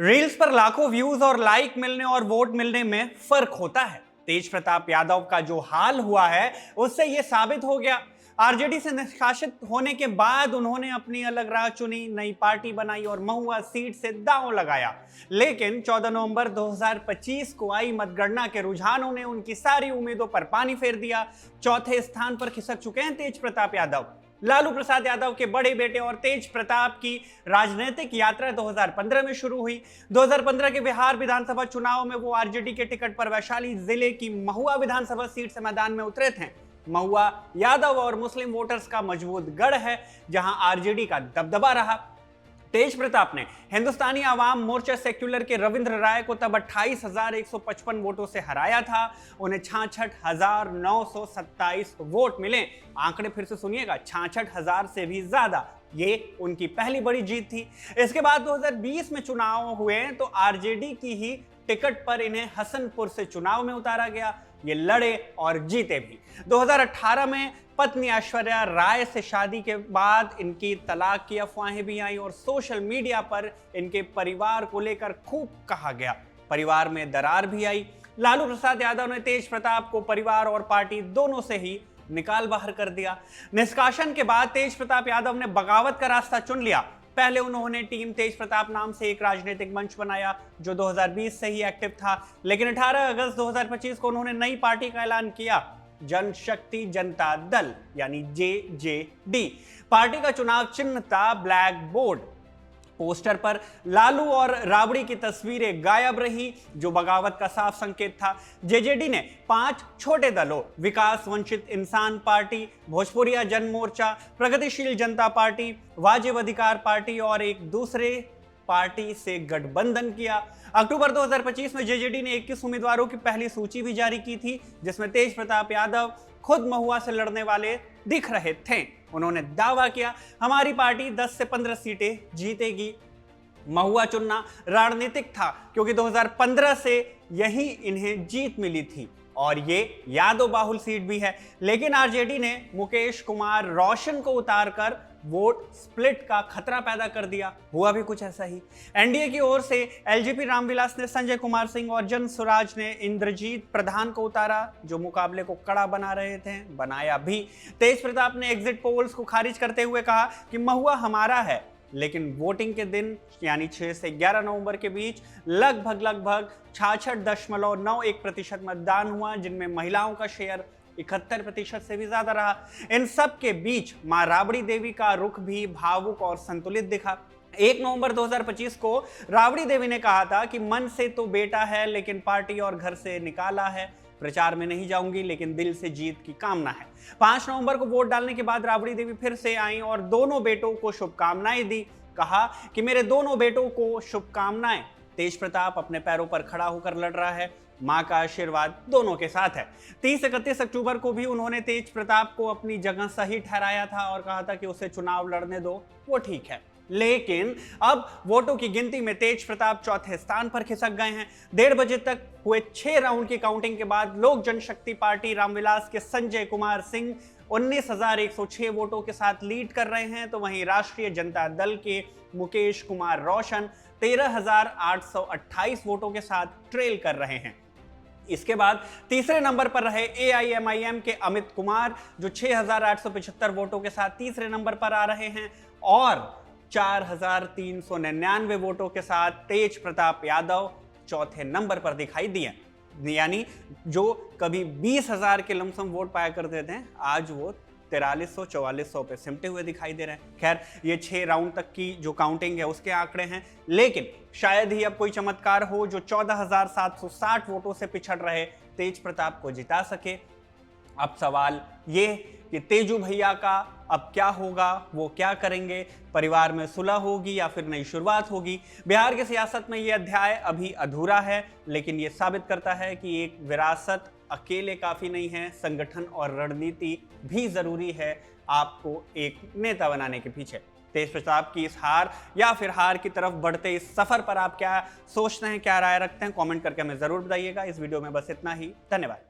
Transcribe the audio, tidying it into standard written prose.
Reels पर लाखों views और लाइक मिलने और वोट मिलने में फर्क होता है। तेज प्रताप यादव का जो हाल हुआ है उससे यह साबित हो गया। आरजेडी से निष्कासित होने के बाद उन्होंने अपनी अलग राह चुनी, नई पार्टी बनाई और महुआ सीट से दांव लगाया। लेकिन 14 नवंबर 2025 को आई मतगणना के रुझानों ने उनकी सारी उम्मीदों पर पानी फेर दिया। चौथे स्थान पर खिसक चुके हैं तेज प्रताप यादव। लालू प्रसाद यादव के बड़े बेटे और तेज प्रताप की राजनीतिक यात्रा 2015 में शुरू हुई। 2015 के बिहार विधानसभा चुनाव में वो आरजेडी के टिकट पर वैशाली जिले की महुआ विधानसभा सीट से मैदान में उतरे थे। महुआ यादव और मुस्लिम वोटर्स का मजबूत गढ़ है, जहां आरजेडी का दबदबा रहा। तेज प्रताप ने हिंदुस्तानी आवाम मोर्चा सेक्युलर के रविंद्र राय को तब 28,155 वोटों से हराया था। उन्हें 66,927 वोट मिले। आंकड़े फिर से सुनिएगा, 66,000 से भी ज्यादा। ये उनकी पहली बड़ी जीत थी। इसके बाद 2020 में चुनाव हुए तो आरजेडी की ही टिकट पर इन्हें हसनपुर से चुनाव में उतारा गया। ये लड़े और जीते भी। 2018 में पत्नी ऐश्वर्या राय से शादी के बाद इनकी तलाक की अफवाहें भी आई और सोशल मीडिया पर इनके परिवार को लेकर खूब कहा गया। परिवार में दरार भी आई। लालू प्रसाद यादव ने तेज प्रताप को परिवार और पार्टी दोनों से ही निकाल बाहर कर दिया। निष्कासन के बाद तेज प्रताप यादव ने बगावत का रास्ता चुन लिया। पहले उन्होंने टीम तेज प्रताप नाम से एक राजनीतिक मंच बनाया जो 2020 से ही एक्टिव था, लेकिन 18 अगस्त 2025 को उन्होंने नई पार्टी का ऐलान किया, जनशक्ति जनता दल यानी जेजेडी। पार्टी का चुनाव चिन्ह था ब्लैक बोर्ड। पोस्टर पर लालू और राबड़ी की तस्वीरें गायब रही, जो बगावत का साफ संकेत था। जेजेडी ने 5 छोटे दलों विकास वंचित इंसान पार्टी, भोजपुरिया जन मोर्चा, प्रगतिशील जनता पार्टी, वाजिब अधिकार पार्टी और एक दूसरे पार्टी से गठबंधन किया। अक्टूबर 2025 में जेजेडी ने 21 उम्मीदवारों की पहली सूची भी जारी की थी, जिसमें तेज प्रताप यादव खुद महुआ से लड़ने वाले दिख रहे थे। उन्होंने दावा किया, हमारी पार्टी 10 से 15 सीटें जीतेगी। महुआ चुनना रणनीतिक था क्योंकि 2015 से यही इन्हें जीत मिली थी और ये यादव बाहुल सीट भी है। लेकिन आरजेडी ने मुकेश कुमार रोशन को उतारकर वोट स्प्लिट का खतरा पैदा कर दिया। हुआ भी कुछ ऐसा ही। एनडीए की ओर से एलजेपी रामविलास ने संजय कुमार सिंह और जन स्वराज ने इंद्रजीत प्रधान को उतारा, जो मुकाबले को कड़ा बना रहे थे, बनाया भी। तेज प्रताप ने एग्जिट पोल्स को खारिज करते हुए कहा कि महुआ हमारा है, लेकिन वोटिंग के दिन यानी 6 से 11 नवंबर के बीच लगभग 66.91% मतदान हुआ, जिनमें महिलाओं का शेयर 71% से भी ज्यादा रहा। इन सब के बीच मां राबड़ी देवी का रुख भी भावुक और संतुलित दिखा। 1 नवंबर 2025 को राबड़ी देवी ने कहा था कि मन से तो बेटा है, लेकिन पार्टी और घर से निकाला है। प्रचार में नहीं जाऊंगी, लेकिन दिल से जीत की कामना है। 5 नवंबर को वोट डालने के बाद राबड़ी देवी फिर से आई और दोनों बेटों को शुभकामनाएं दी। कहा कि मेरे दोनों बेटों को शुभकामनाएं। तेज प्रताप अपने पैरों पर खड़ा होकर लड़ रहा है। मां का आशीर्वाद दोनों के साथ है। 30-31 अक्टूबर को भी उन्होंने तेज प्रताप को अपनी जगह सही ठहराया था और कहा था कि उसे चुनाव लड़ने दो, वो ठीक है। लेकिन अब वोटों की गिनती में तेज प्रताप चौथे स्थान पर खिसक गए हैं। 1:30 बजे तक हुए 6 राउंड की काउंटिंग के बाद लोक जनशक्ति पार्टी रामविलास के संजय कुमार सिंह 19,106 वोटों के साथ लीड कर रहे हैं, तो वहीं राष्ट्रीय जनता दल के मुकेश कुमार रोशन 13,828 वोटों के साथ ट्रेल कर रहे हैं। इसके बाद तीसरे नंबर पर रहे एआईएमआईएम के अमित कुमार, जो 6,875 वोटों के साथ तीसरे नंबर पर आ रहे हैं, और 4,399 वोटों के साथ तेज प्रताप यादव चौथे नंबर पर दिखाई दिए। यानी जो कभी 20,000 के लमसम वोट पाया करते थे, आज वो 4300-4400 पे सिमटे हुए दिखाई दे रहे हैं। खैर, ये 6 राउंड तक की जो काउंटिंग है उसके आंकड़े हैं, लेकिन शायद ही अब कोई चमत्कार हो जो 14,760 वोटों से पिछड़ रहे तेज प्रताप को जिता सके। अब सवाल ये कि तेजू भैया का अब क्या होगा, वो क्या करेंगे? परिवार में सुलह होगी या फिर नई शुरुआत होगी? बिहार की सियासत में ये अध्याय अभी अधूरा है, लेकिन ये साबित करता है कि एक विरासत अकेले काफी नहीं है, संगठन और रणनीति भी जरूरी है आपको एक नेता बनाने के पीछे। तेज प्रताप की इस हार या फिर हार की तरफ बढ़ते इस सफर पर आप क्या सोचते हैं, क्या राय रखते हैं? कमेंट करके हमें जरूर बताइएगा। इस वीडियो में बस इतना ही। धन्यवाद।